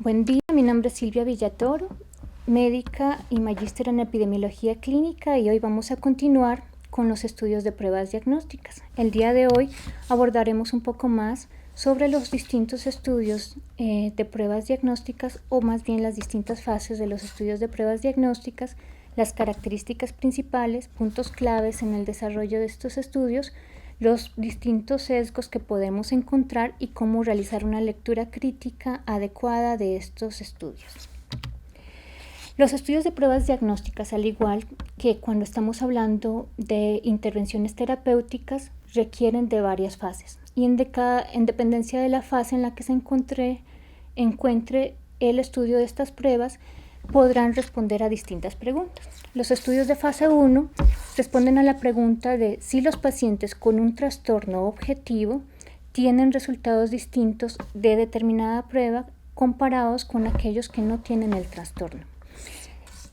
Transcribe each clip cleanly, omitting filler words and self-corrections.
Buen día, mi nombre es Silvia Villatoro, médica y magíster en epidemiología clínica, y hoy vamos a continuar con los estudios de pruebas diagnósticas. El día de hoy abordaremos un poco más sobre los distintos estudios de pruebas diagnósticas, o más bien las distintas fases de los estudios de pruebas diagnósticas, las características principales, puntos claves en el desarrollo de estos estudios, los distintos sesgos que podemos encontrar y cómo realizar una lectura crítica adecuada de estos estudios. Los estudios de pruebas diagnósticas, al igual que cuando estamos hablando de intervenciones terapéuticas, requieren de varias fases, y en dependencia de la fase en la que se encuentre el estudio de estas pruebas, podrán responder a distintas preguntas. Los estudios de fase 1 responden a la pregunta de si los pacientes con un trastorno objetivo tienen resultados distintos de determinada prueba comparados con aquellos que no tienen el trastorno.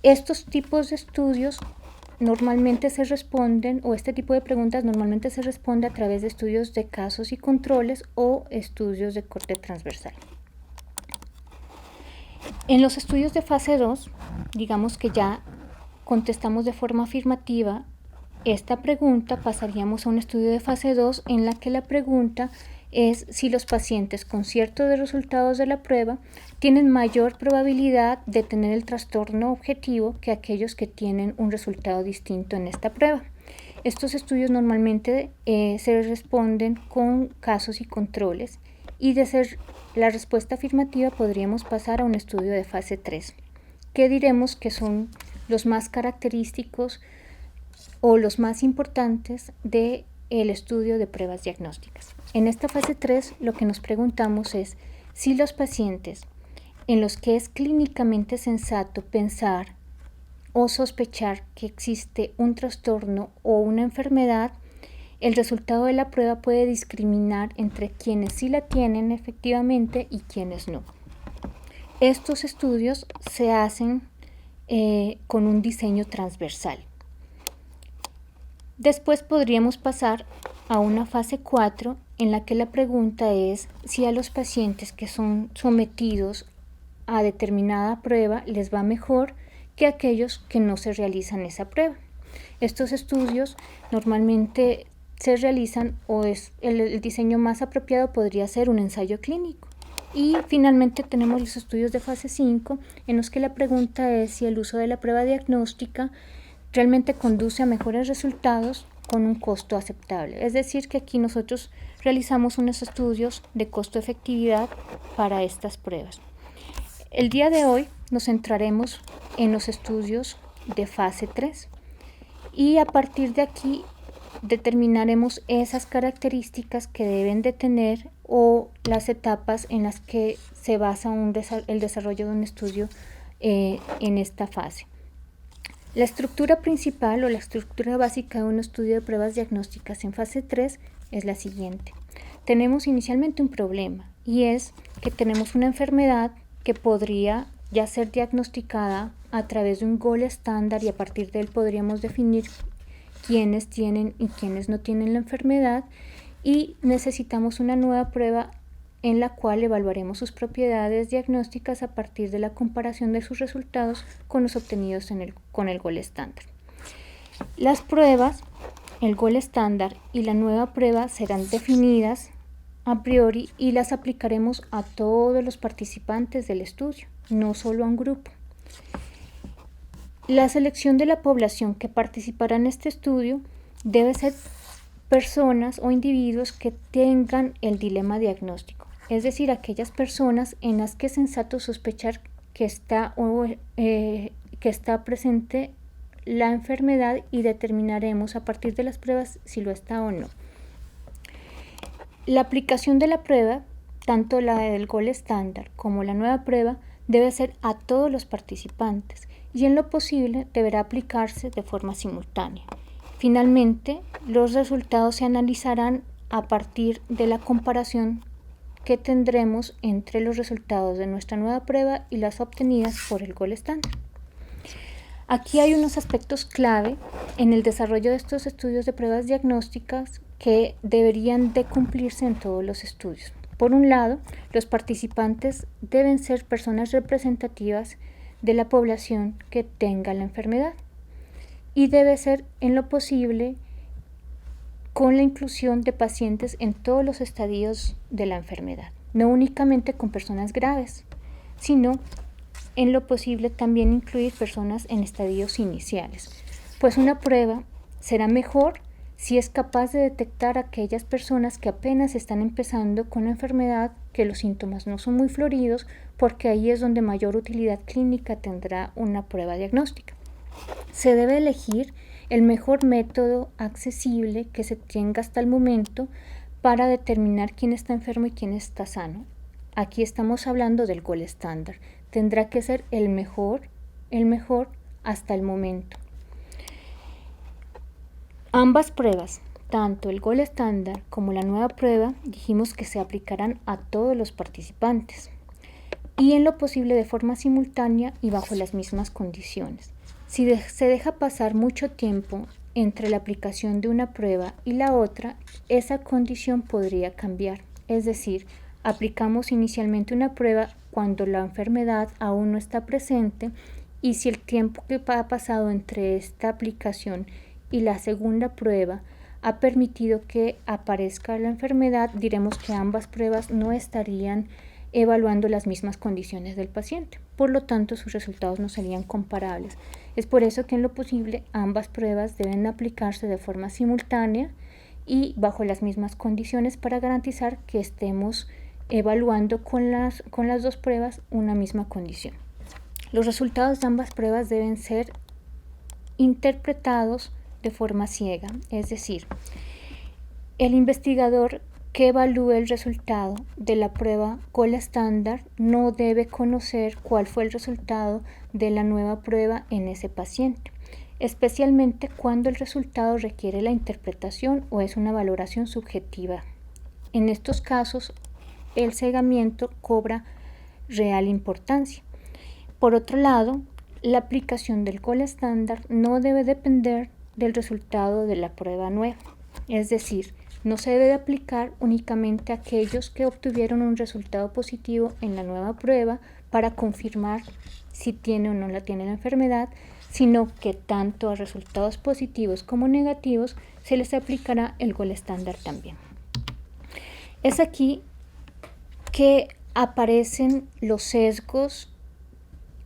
Estos tipos de estudios normalmente se responden, o este tipo de preguntas normalmente se responde a través de estudios de casos y controles o estudios de corte transversal. En los estudios de fase 2, digamos que ya contestamos de forma afirmativa esta pregunta, pasaríamos a un estudio de fase 2 en la que la pregunta es si los pacientes con ciertos resultados de la prueba tienen mayor probabilidad de tener el trastorno objetivo que aquellos que tienen un resultado distinto en esta prueba. Estos estudios normalmente se responden con casos y controles, y de ser la respuesta afirmativa podríamos pasar a un estudio de fase 3, que diremos que son los más característicos o los más importantes del estudio de pruebas diagnósticas. En esta fase 3 lo que nos preguntamos es si los pacientes en los que es clínicamente sensato pensar o sospechar que existe un trastorno o una enfermedad, el resultado de la prueba puede discriminar entre quienes sí la tienen efectivamente y quienes no. Estos estudios se hacen con un diseño transversal. Después podríamos pasar a una fase 4 en la que la pregunta es si a los pacientes que son sometidos a determinada prueba les va mejor que aquellos que no se realizan esa prueba. Estos estudios normalmente se realizan, o es el diseño más apropiado podría ser un ensayo clínico. Y finalmente tenemos los estudios de fase 5 en los que la pregunta es si el uso de la prueba diagnóstica realmente conduce a mejores resultados con un costo aceptable. Es decir, que aquí nosotros realizamos unos estudios de costo-efectividad para estas pruebas. El día de hoy nos centraremos en los estudios de fase 3, y a partir de aquí determinaremos esas características que deben de tener o las etapas en las que se basa el desarrollo de un estudio en esta fase. La estructura principal o la estructura básica de un estudio de pruebas diagnósticas en fase 3 es la siguiente. Tenemos inicialmente un problema, y es que tenemos una enfermedad que podría ya ser diagnosticada a través de un gol estándar, y a partir de él podríamos definir quiénes tienen y quiénes no tienen la enfermedad, y necesitamos una nueva prueba en la cual evaluaremos sus propiedades diagnósticas a partir de la comparación de sus resultados con los obtenidos con el gol estándar. Las pruebas, el gol estándar y la nueva prueba serán definidas a priori y las aplicaremos a todos los participantes del estudio, no solo a un grupo. La selección de la población que participará en este estudio debe ser personas o individuos que tengan el dilema diagnóstico, es decir, aquellas personas en las que es sensato sospechar que está presente la enfermedad, y determinaremos a partir de las pruebas si lo está o no. La aplicación de la prueba, tanto la del gol estándar como la nueva prueba, debe ser a todos los participantes, y en lo posible deberá aplicarse de forma simultánea. Finalmente, los resultados se analizarán a partir de la comparación que tendremos entre los resultados de nuestra nueva prueba y las obtenidas por el gol estándar. Aquí hay unos aspectos clave en el desarrollo de estos estudios de pruebas diagnósticas que deberían de cumplirse en todos los estudios. Por un lado, los participantes deben ser personas representativas de la población que tenga la enfermedad y debe ser en lo posible con la inclusión de pacientes en todos los estadios de la enfermedad, no únicamente con personas graves, sino en lo posible también incluir personas en estadios iniciales, pues una prueba será mejor si es capaz de detectar a aquellas personas que apenas están empezando con la enfermedad, que los síntomas no son muy floridos, porque ahí es donde mayor utilidad clínica tendrá una prueba diagnóstica. Se debe elegir el mejor método accesible que se tenga hasta el momento para determinar quién está enfermo y quién está sano. Aquí estamos hablando del gold estándar. Tendrá que ser el mejor hasta el momento. Ambas pruebas, tanto el gold estándar como la nueva prueba, dijimos que se aplicarán a todos los participantes y en lo posible de forma simultánea y bajo las mismas condiciones. Si se deja pasar mucho tiempo entre la aplicación de una prueba y la otra, esa condición podría cambiar. Es decir, aplicamos inicialmente una prueba cuando la enfermedad aún no está presente, y si el tiempo que ha pasado entre esta aplicación y la segunda prueba ha permitido que aparezca la enfermedad, diremos que ambas pruebas no estarían evaluando las mismas condiciones del paciente. Por lo tanto, sus resultados no serían comparables. Es por eso que en lo posible ambas pruebas deben aplicarse de forma simultánea y bajo las mismas condiciones para garantizar que estemos evaluando con las dos pruebas una misma condición. Los resultados de ambas pruebas deben ser interpretados de forma ciega, es decir, el investigador que evalúe el resultado de la prueba gold estándar no debe conocer cuál fue el resultado de la nueva prueba en ese paciente, especialmente cuando el resultado requiere la interpretación o es una valoración subjetiva. En estos casos, el cegamiento cobra real importancia. Por otro lado, la aplicación del gold estándar no debe depender del resultado de la prueba nueva, es decir, no se debe aplicar únicamente a aquellos que obtuvieron un resultado positivo en la nueva prueba para confirmar si tiene o no la tiene la enfermedad, sino que tanto a resultados positivos como negativos se les aplicará el gold estándar también. Es aquí que aparecen los sesgos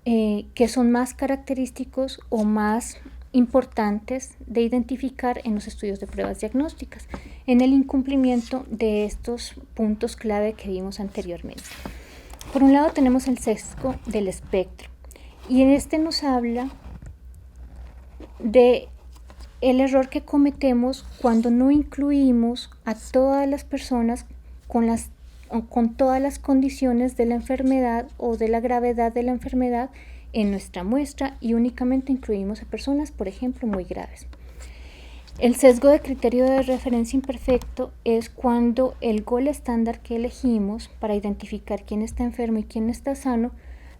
que son más característicos o más importantes de identificar en los estudios de pruebas diagnósticas, en el incumplimiento de estos puntos clave que vimos anteriormente. Por un lado tenemos el sesgo del espectro, y en este nos habla de el error que cometemos cuando no incluimos a todas las personas con todas las condiciones de la enfermedad o de la gravedad de la enfermedad en nuestra muestra y únicamente incluimos a personas, por ejemplo, muy graves. El sesgo de criterio de referencia imperfecto es cuando el gold estándar que elegimos para identificar quién está enfermo y quién está sano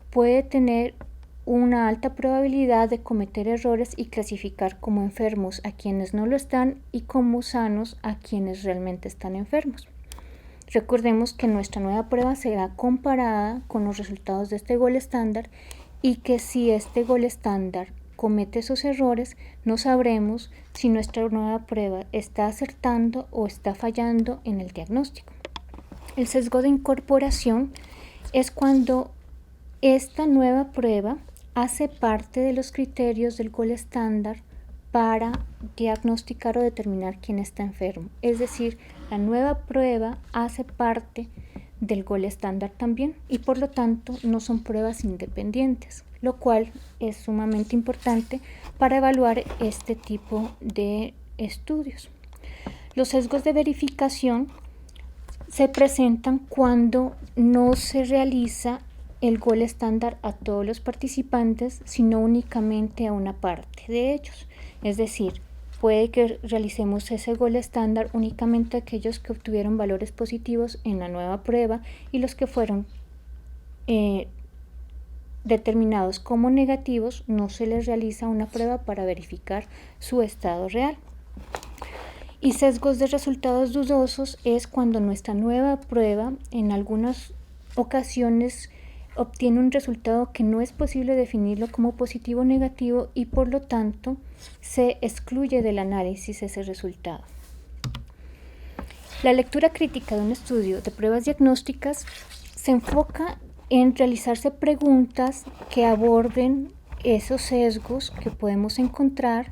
puede tener una alta probabilidad de cometer errores y clasificar como enfermos a quienes no lo están y como sanos a quienes realmente están enfermos. Recordemos que nuestra nueva prueba será comparada con los resultados de este gold estándar y que si este gold estándar comete esos errores, no sabremos si nuestra nueva prueba está acertando o está fallando en el diagnóstico. El sesgo de incorporación es cuando esta nueva prueba hace parte de los criterios del gold estándar para diagnosticar o determinar quién está enfermo. Es decir, la nueva prueba hace parte del gold estándar también y por lo tanto no son pruebas independientes, lo cual es sumamente importante para evaluar este tipo de estudios. Los sesgos de verificación se presentan cuando no se realiza el gold estándar a todos los participantes, sino únicamente a una parte de ellos. Es decir, puede que realicemos ese gold estándar únicamente a aquellos que obtuvieron valores positivos en la nueva prueba y los que fueron determinados como negativos no se les realiza una prueba para verificar su estado real. Y sesgos de resultados dudosos es cuando nuestra nueva prueba en algunas ocasiones obtiene un resultado que no es posible definirlo como positivo o negativo y por lo tanto se excluye del análisis ese resultado. La lectura crítica de un estudio de pruebas diagnósticas se enfoca en realizarse preguntas que aborden esos sesgos que podemos encontrar,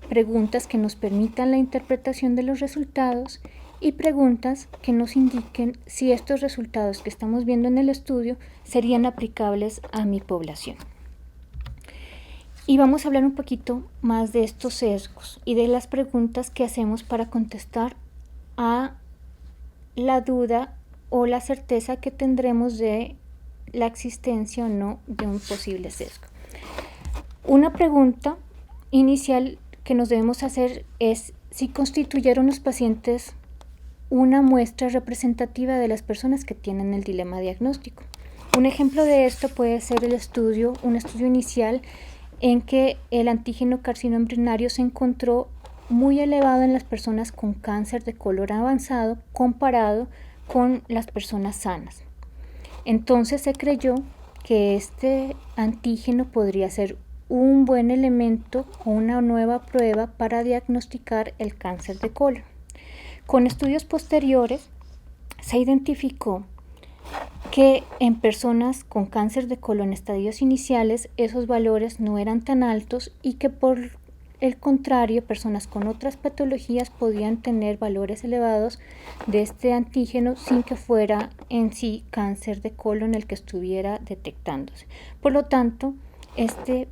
preguntas que nos permitan la interpretación de los resultados y preguntas que nos indiquen si estos resultados que estamos viendo en el estudio serían aplicables a mi población. Y vamos a hablar un poquito más de estos sesgos y de las preguntas que hacemos para contestar a la duda o la certeza que tendremos de la existencia o no de un posible sesgo. Una pregunta inicial que nos debemos hacer es si constituyeron los pacientes una muestra representativa de las personas que tienen el dilema diagnóstico. Un ejemplo de esto puede ser un estudio inicial en que el antígeno carcinoma embrionario se encontró muy elevado en las personas con cáncer de colon avanzado comparado con las personas sanas. Entonces se creyó que este antígeno podría ser un buen elemento o una nueva prueba para diagnosticar el cáncer de colon. Con estudios posteriores se identificó que en personas con cáncer de colon en estadios iniciales esos valores no eran tan altos y que por el contrario personas con otras patologías podían tener valores elevados de este antígeno sin que fuera en sí cáncer de colon el que estuviera detectándose. Por lo tanto, este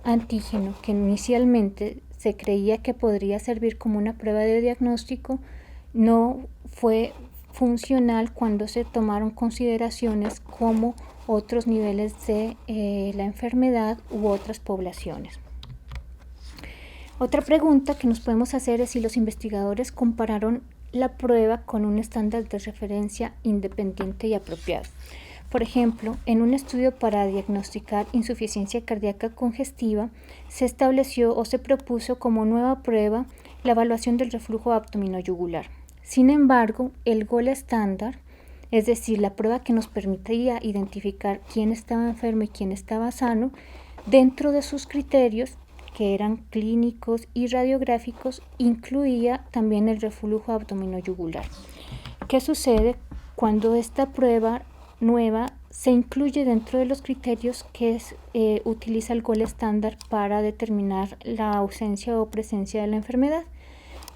antígeno que inicialmente se creía que podría servir como una prueba de diagnóstico no fue funcional cuando se tomaron consideraciones como otros niveles de la enfermedad u otras poblaciones. Otra pregunta que nos podemos hacer es si los investigadores compararon la prueba con un estándar de referencia independiente y apropiado. Por ejemplo, en un estudio para diagnosticar insuficiencia cardíaca congestiva, se estableció o se propuso como nueva prueba la evaluación del reflujo abdominojuglar. Sin embargo, el gol estándar, es decir, la prueba que nos permitía identificar quién estaba enfermo y quién estaba sano, dentro de sus criterios, que eran clínicos y radiográficos, incluía también el reflujo abdominojuglar. ¿Qué sucede cuando esta prueba nueva se incluye dentro de los criterios que utiliza el gol estándar para determinar la ausencia o presencia de la enfermedad?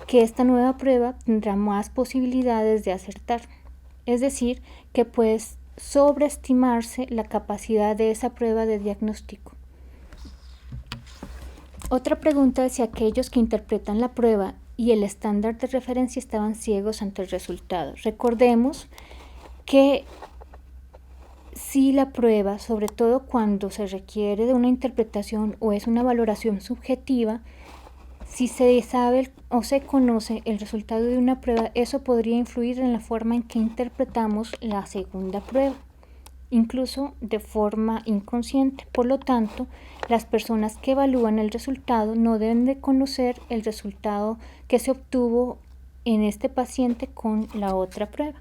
Que esta nueva prueba tendrá más posibilidades de acertar, es decir, que puede sobreestimarse la capacidad de esa prueba de diagnóstico. Otra pregunta es si aquellos que interpretan la prueba y el estándar de referencia estaban ciegos ante el resultado. Recordemos que si la prueba, sobre todo cuando se requiere de una interpretación o es una valoración subjetiva, si se sabe o se conoce el resultado de una prueba, eso podría influir en la forma en que interpretamos la segunda prueba, incluso de forma inconsciente. Por lo tanto, las personas que evalúan el resultado no deben de conocer el resultado que se obtuvo en este paciente con la otra prueba.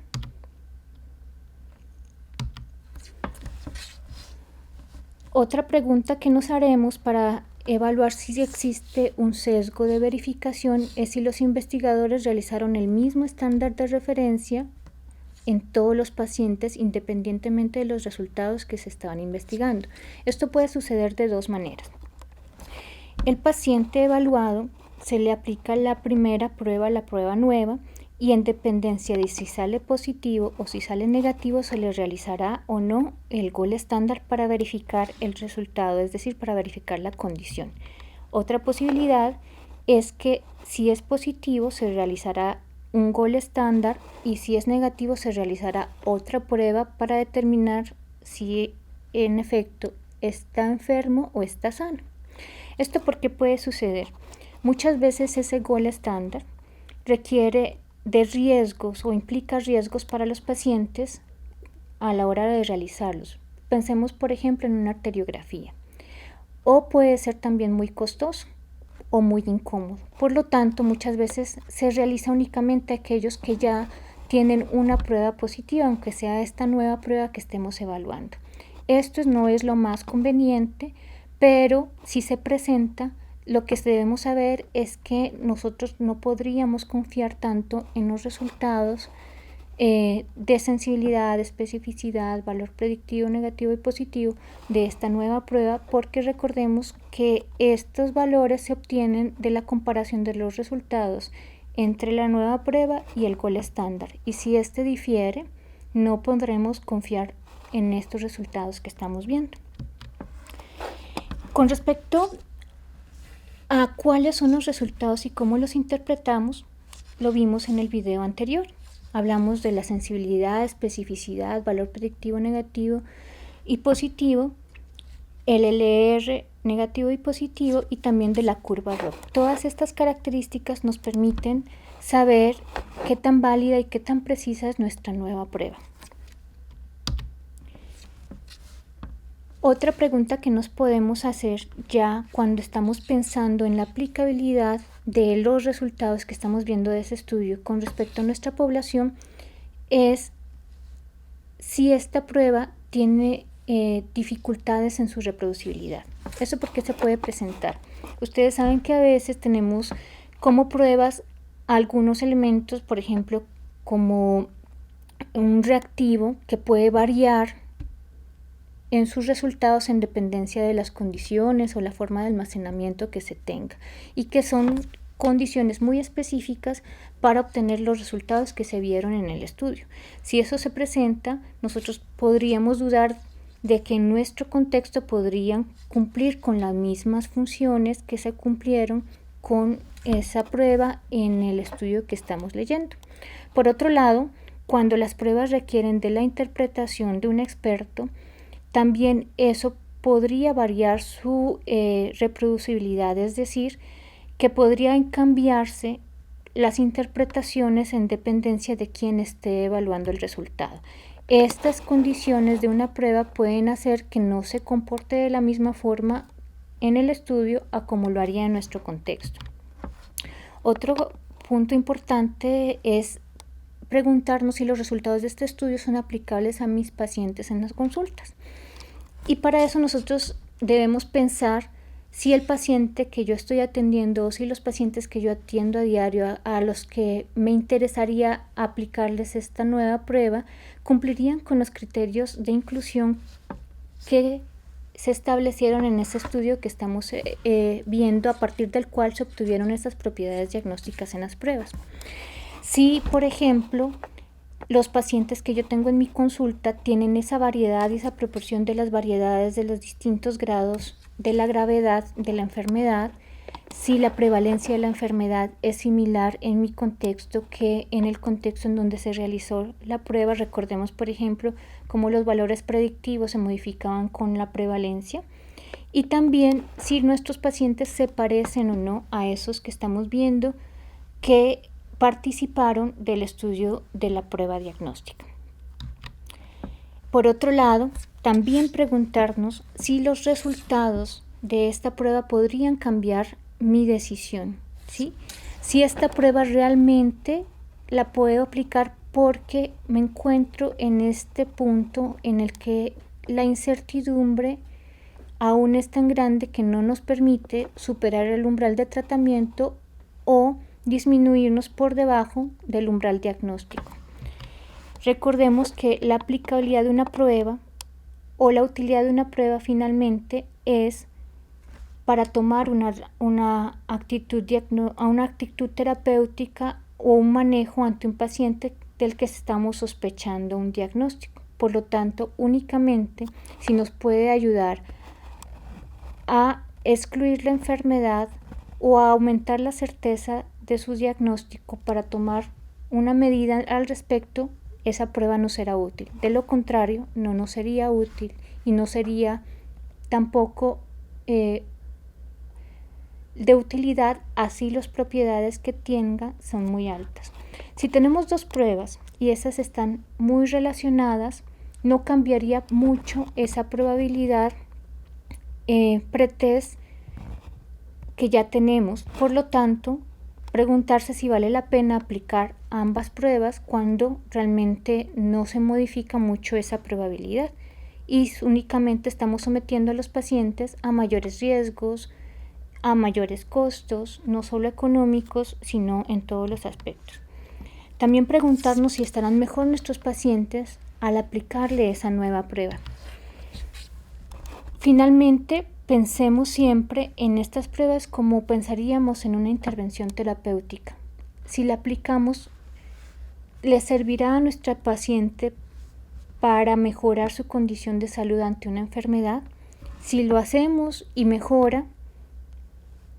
Otra pregunta que nos haremos para evaluar si existe un sesgo de verificación es si los investigadores realizaron el mismo estándar de referencia en todos los pacientes independientemente de los resultados que se estaban investigando. Esto puede suceder de dos maneras. El paciente evaluado se le aplica la primera prueba, la prueba nueva, y en dependencia de si sale positivo o si sale negativo se le realizará o no el gol estándar para verificar el resultado, es decir, para verificar la condición. Otra posibilidad es que si es positivo se realizará un gol estándar y si es negativo se realizará otra prueba para determinar si en efecto está enfermo o está sano. ¿Esto por qué puede suceder? Muchas veces ese gol estándar requiere de riesgos o implica riesgos para los pacientes a la hora de realizarlos. Pensemos, por ejemplo, en una arteriografía. O puede ser también muy costoso o muy incómodo. Por lo tanto, muchas veces se realiza únicamente a aquellos que ya tienen una prueba positiva, aunque sea esta nueva prueba que estemos evaluando. Esto no es lo más conveniente, pero si se presenta, lo que debemos saber es que nosotros no podríamos confiar tanto en los resultados de sensibilidad, de especificidad, valor predictivo, negativo y positivo de esta nueva prueba, porque recordemos que estos valores se obtienen de la comparación de los resultados entre la nueva prueba y el gol estándar, y si este difiere, no podremos confiar en estos resultados que estamos viendo. Con respecto a cuáles son los resultados y cómo los interpretamos, lo vimos en el video anterior. Hablamos de la sensibilidad, especificidad, valor predictivo negativo y positivo, LLR negativo y positivo, y también de la curva ROC. Todas estas características nos permiten saber qué tan válida y qué tan precisa es nuestra nueva prueba. Otra pregunta que nos podemos hacer ya cuando estamos pensando en la aplicabilidad de los resultados que estamos viendo de ese estudio con respecto a nuestra población es si esta prueba tiene dificultades en su reproducibilidad. ¿Eso por qué se puede presentar? Ustedes saben que a veces tenemos como pruebas algunos elementos, por ejemplo, como un reactivo que puede variar en sus resultados en dependencia de las condiciones o la forma de almacenamiento que se tenga, y que son condiciones muy específicas para obtener los resultados que se vieron en el estudio. Si eso se presenta, nosotros podríamos dudar de que en nuestro contexto podrían cumplir con las mismas funciones que se cumplieron con esa prueba en el estudio que estamos leyendo. Por otro lado, cuando las pruebas requieren de la interpretación de un experto, también eso podría variar su reproducibilidad, es decir, que podrían cambiarse las interpretaciones en dependencia de quién esté evaluando el resultado. Estas condiciones de una prueba pueden hacer que no se comporte de la misma forma en el estudio a como lo haría en nuestro contexto. Otro punto importante es preguntarnos si los resultados de este estudio son aplicables a mis pacientes en las consultas. Y para eso nosotros debemos pensar si el paciente que yo estoy atendiendo o si los pacientes que yo atiendo a diario a los que me interesaría aplicarles esta nueva prueba cumplirían con los criterios de inclusión que se establecieron en ese estudio que estamos viendo, a partir del cual se obtuvieron estas propiedades diagnósticas en las pruebas. Si, por ejemplo, los pacientes que yo tengo en mi consulta tienen esa variedad y esa proporción de las variedades de los distintos grados de la gravedad de la enfermedad, si la prevalencia de la enfermedad es similar en mi contexto que en el contexto en donde se realizó la prueba. Recordemos, por ejemplo, cómo los valores predictivos se modificaban con la prevalencia, y también si nuestros pacientes se parecen o no a esos que estamos viendo que participaron del estudio de la prueba diagnóstica. Por otro lado, también preguntarnos si los resultados de esta prueba podrían cambiar mi decisión, ¿sí? Si esta prueba realmente la puedo aplicar porque me encuentro en este punto en el que la incertidumbre aún es tan grande que no nos permite superar el umbral de tratamiento o disminuirnos por debajo del umbral diagnóstico. Recordemos que la aplicabilidad de una prueba o la utilidad de una prueba finalmente es para tomar una actitud terapéutica o un manejo ante un paciente del que estamos sospechando un diagnóstico. Por lo tanto, únicamente si nos puede ayudar a excluir la enfermedad o a aumentar la certeza de su diagnóstico para tomar una medida al respecto, esa prueba no será útil. De lo contrario, no nos sería útil y no sería tampoco de utilidad, así las propiedades que tenga son muy altas. Si tenemos dos pruebas y esas están muy relacionadas, no cambiaría mucho esa probabilidad pretest que ya tenemos. Por lo tanto, preguntarse si vale la pena aplicar ambas pruebas cuando realmente no se modifica mucho esa probabilidad y únicamente estamos sometiendo a los pacientes a mayores riesgos, a mayores costos, no solo económicos, sino en todos los aspectos. También preguntarnos si estarán mejor nuestros pacientes al aplicarle esa nueva prueba. Finalmente, pensemos siempre en estas pruebas como pensaríamos en una intervención terapéutica. Si la aplicamos, le servirá a nuestra paciente para mejorar su condición de salud ante una enfermedad. Si lo hacemos y mejora,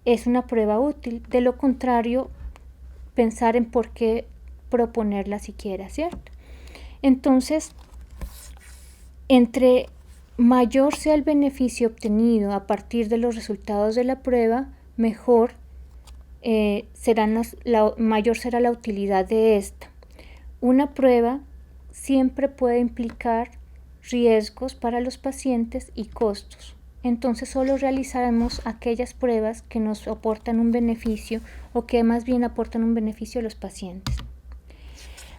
es una prueba útil. De lo contrario, pensar en por qué proponerla siquiera, ¿cierto? Entonces, entre mayor sea el beneficio obtenido a partir de los resultados de la prueba, mayor será la utilidad de esta. Una prueba siempre puede implicar riesgos para los pacientes y costos. Entonces solo realizaremos aquellas pruebas que nos aportan un beneficio o que más bien aportan un beneficio a los pacientes.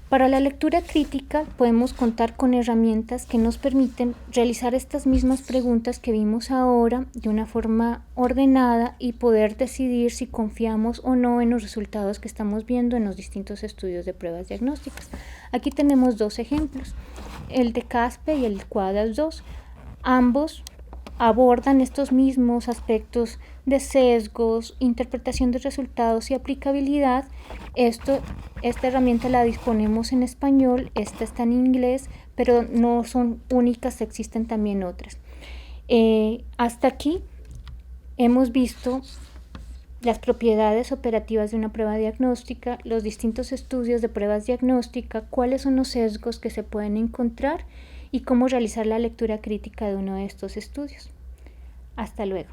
Para la lectura crítica podemos contar con herramientas que nos permiten realizar estas mismas preguntas que vimos ahora de una forma ordenada y poder decidir si confiamos o no en los resultados que estamos viendo en los distintos estudios de pruebas diagnósticas. Aquí tenemos dos ejemplos, el de CASPE y el QUADAS-2. Ambos abordan estos mismos aspectos de sesgos, interpretación de resultados y aplicabilidad. Esta herramienta la disponemos en español, esta está en inglés, pero no son únicas, existen también otras. Hasta aquí hemos visto las propiedades operativas de una prueba diagnóstica, los distintos estudios de pruebas diagnósticas, cuáles son los sesgos que se pueden encontrar y cómo realizar la lectura crítica de uno de estos estudios. Hasta luego.